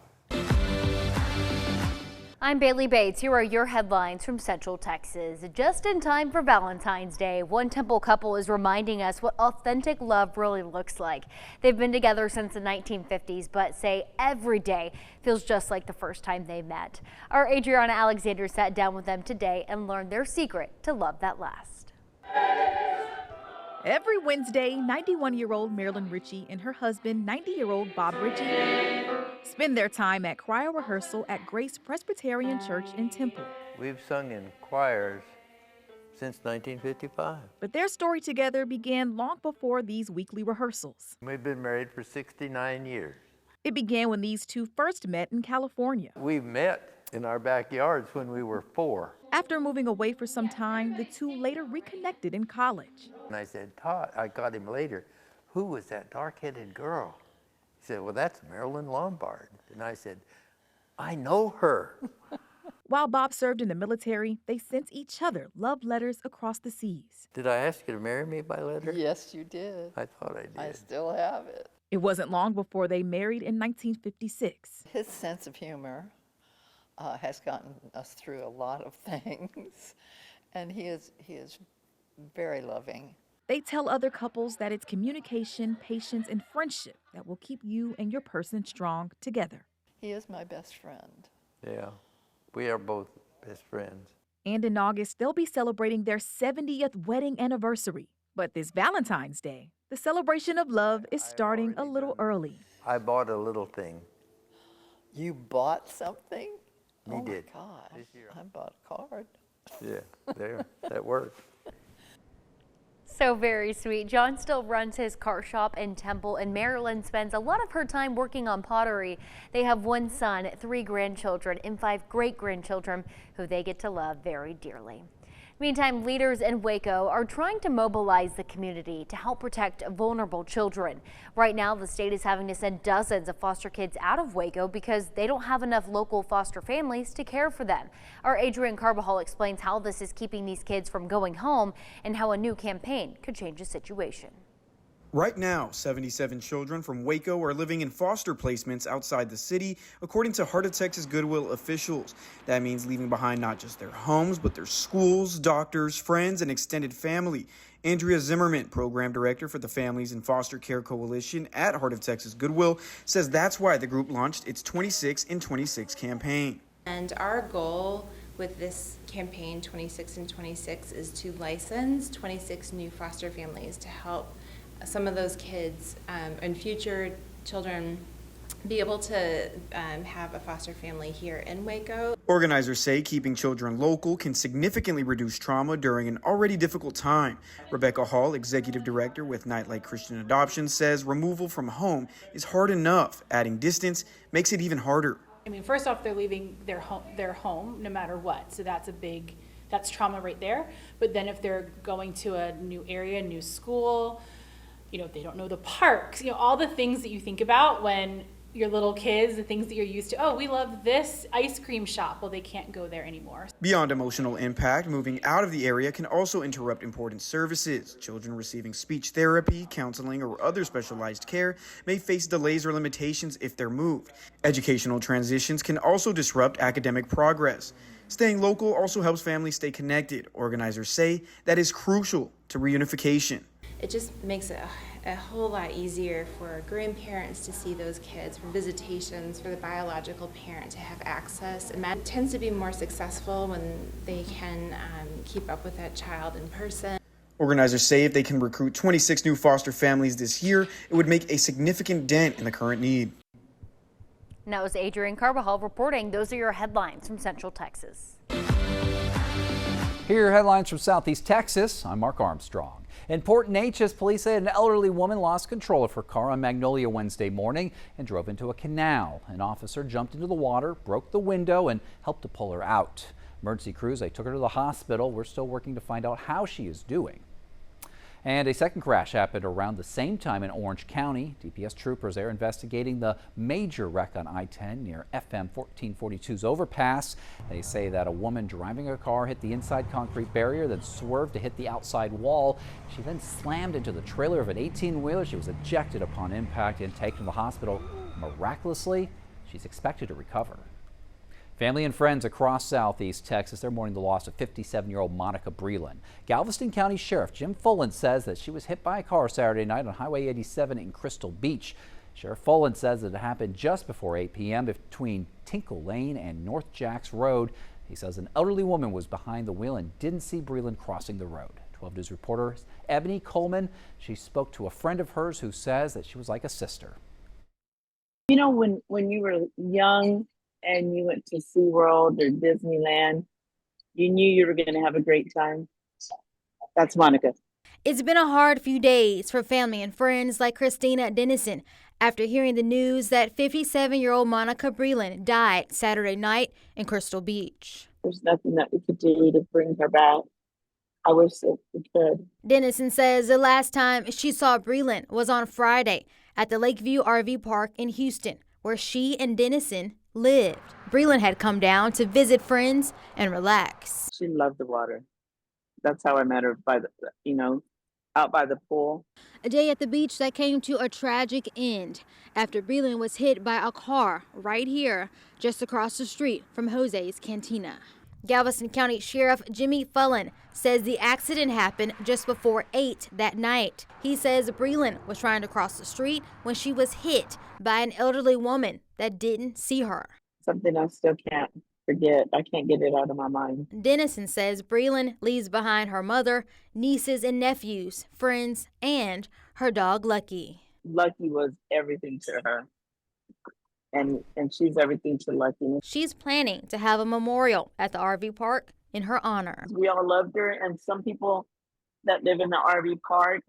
I'm Bailey Bates. Here are your headlines from Central Texas. Just in time for Valentine's Day, one Temple couple is reminding us what authentic love really looks like. They've been together since the 1950s, but say every day feels just like the first time they met. Our Adriana Alexander sat down with them today and learned their secret to love that lasts. Every Wednesday, 91-year-old Marilyn Ritchie and her husband, 90-year-old Bob Ritchie, spend their time at choir rehearsal at Grace Presbyterian Church in Temple. We've sung in choirs since 1955. But their story together began long before these weekly rehearsals. We've been married for 69 years. It began when these two first met in California. We met in our backyards when we were 4. After moving away for some time, the two later reconnected in college. And I said, Todd, I got him later, who was that dark-headed girl? He said, well, that's Marilyn Lombard. And I said, I know her. While Bob served in the military, they sent each other love letters across the seas. Did I ask you to marry me by letter? Yes, you did. I thought I did. I still have it. It wasn't long before they married in 1956. His sense of humor has gotten us through a lot of things, and he is very loving. They tell other couples that it's communication, patience, and friendship that will keep you and your person strong together. He is my best friend. Yeah, we are both best friends. And in August, they'll be celebrating their 70th wedding anniversary. But this Valentine's Day, the celebration of love is starting a little early. I bought a little thing. You bought something? We did. Oh my gosh, I bought a card. Yeah, there, that worked. So very sweet. John still runs his car shop in Temple, and Marilyn spends a lot of her time working on pottery. They have 1 son, 3 grandchildren, and 5 great-grandchildren who they get to love very dearly. Meantime, leaders in Waco are trying to mobilize the community to help protect vulnerable children. Right now, the state is having to send dozens of foster kids out of Waco because they don't have enough local foster families to care for them. Our Adrian Carbajal explains how this is keeping these kids from going home and how a new campaign could change the situation. Right now, 77 children from Waco are living in foster placements outside the city, according to Heart of Texas Goodwill officials. That means leaving behind not just their homes, but their schools, doctors, friends, and extended family. Andrea Zimmerman, program director for the Families in Foster Care Coalition at Heart of Texas Goodwill, says that's why the group launched its 26 in 26 campaign. And our goal with this campaign, 26 in 26, is to license 26 new foster families to help some of those kids and future children be able to have a foster family here in Waco. Organizers say keeping children local can significantly reduce trauma during an already difficult time. Rebecca Hall, executive director with Nightlight Christian Adoption, says removal from home is hard enough. Adding distance makes it even harder. I mean, first off, they're leaving their home no matter what. So that's trauma right there. But then if they're going to a new area, a new school, they don't know the parks, all the things that you think about when your little kids, the things that you're used to. Oh, we love this ice cream shop. Well, they can't go there anymore. Beyond emotional impact, moving out of the area can also interrupt important services. Children receiving speech therapy, counseling, or other specialized care may face delays or limitations if they're moved. Educational transitions can also disrupt academic progress. Staying local also helps families stay connected. Organizers say that is crucial to reunification. It just makes it a whole lot easier for grandparents to see those kids, for visitations, for the biological parent to have access. And that tends to be more successful when they can keep up with that child in person. Organizers say if they can recruit 26 new foster families this year, it would make a significant dent in the current need. And that was Adrian Carbajal reporting. Those are your headlines from Central Texas. Here are your headlines from Southeast Texas. I'm Mark Armstrong. In Port Neches, police say an elderly woman lost control of her car on Magnolia Wednesday morning and drove into a canal. An officer jumped into the water, broke the window, and helped to pull her out. Emergency crews, they took her to the hospital. We're still working to find out how she is doing. And a second crash happened around the same time in Orange County. DPS troopers are investigating the major wreck on I-10 near FM 1442's overpass. They say that a woman driving a car hit the inside concrete barrier, then swerved to hit the outside wall. She then slammed into the trailer of an 18-wheeler. She was ejected upon impact and taken to the hospital. Miraculously, she's expected to recover. Family and friends across Southeast Texas, they're mourning the loss of 57-year-old Monica Breland. Galveston County Sheriff Jim Fullen says that she was hit by a car Saturday night on Highway 87 in Crystal Beach. Sheriff Fullen says that it happened just before 8 p.m. between Tinkle Lane and North Jacks Road. He says an elderly woman was behind the wheel and didn't see Breland crossing the road. 12 News reporter Ebony Coleman, she spoke to a friend of hers who says that she was like a sister. When you were young, and you went to SeaWorld or Disneyland, you knew you were going to have a great time. That's Monica. It's been a hard few days for family and friends like Christina Dennison after hearing the news that 57-year-old Monica Breland died Saturday night in Crystal Beach. There's nothing that we could do to bring her back. I wish that we could. Dennison says the last time she saw Breland was on Friday at the Lakeview RV Park in Houston, where she and Dennison lived. Breland had come down to visit friends and relax. She loved the water. That's how I met her, by the, out by the pool. A day at the beach that came to a tragic end after Breland was hit by a car right here, just across the street from Jose's Cantina. Galveston County Sheriff Jimmy Fullen says the accident happened just before 8 that night. He says Breland was trying to cross the street when she was hit by an elderly woman that didn't see her. Something I still can't forget. I can't get it out of my mind. Dennison says Breland leaves behind her mother, nieces and nephews, friends, and her dog Lucky. Lucky was everything to her. And she's everything to Lucky. She's planning to have a memorial at the RV park in her honor. We all loved her, and some people that live in the RV park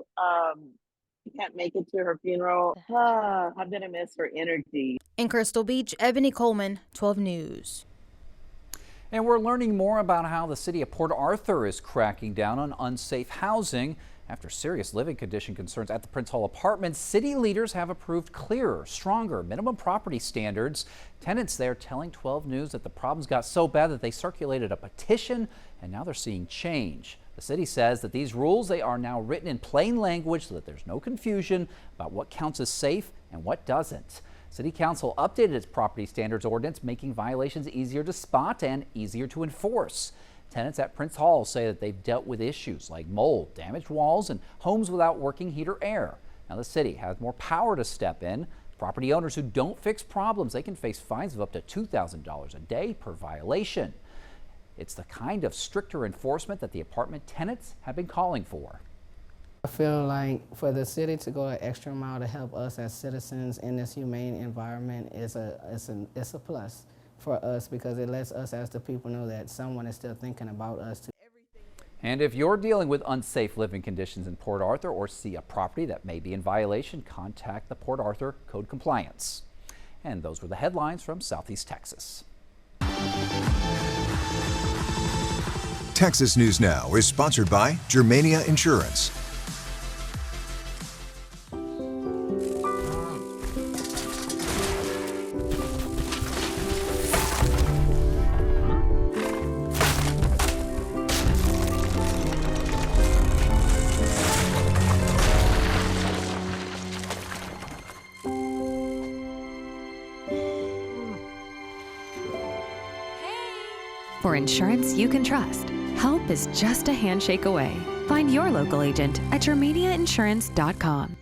can't make it to her funeral. I'm going to miss her energy. In Crystal Beach, Ebony Coleman, 12 News. And we're learning more about how the city of Port Arthur is cracking down on unsafe housing. After serious living condition concerns at the Prince Hall Apartments, city leaders have approved clearer, stronger minimum property standards. Tenants there telling 12 News that the problems got so bad that they circulated a petition, and now they're seeing change. The city says that these rules, they are now written in plain language so that there's no confusion about what counts as safe and what doesn't. City Council updated its property standards ordinance, making violations easier to spot and easier to enforce. Tenants at Prince Hall say that they've dealt with issues like mold, damaged walls, and homes without working heat or air. Now the city has more power to step in. Property owners who don't fix problems, they can face fines of up to $2,000 a day per violation. It's the kind of stricter enforcement that the apartment tenants have been calling for. I feel like for the city to go an extra mile to help us as citizens in this humane environment is a plus for us, because it lets us as the people know that someone is still thinking about us. And if you're dealing with unsafe living conditions in Port Arthur or see a property that may be in violation, contact the Port Arthur Code Compliance. And those were the headlines from Southeast Texas. Texas News Now is sponsored by Germania Insurance. For insurance you can trust, help is just a handshake away. Find your local agent at germaniainsurance.com.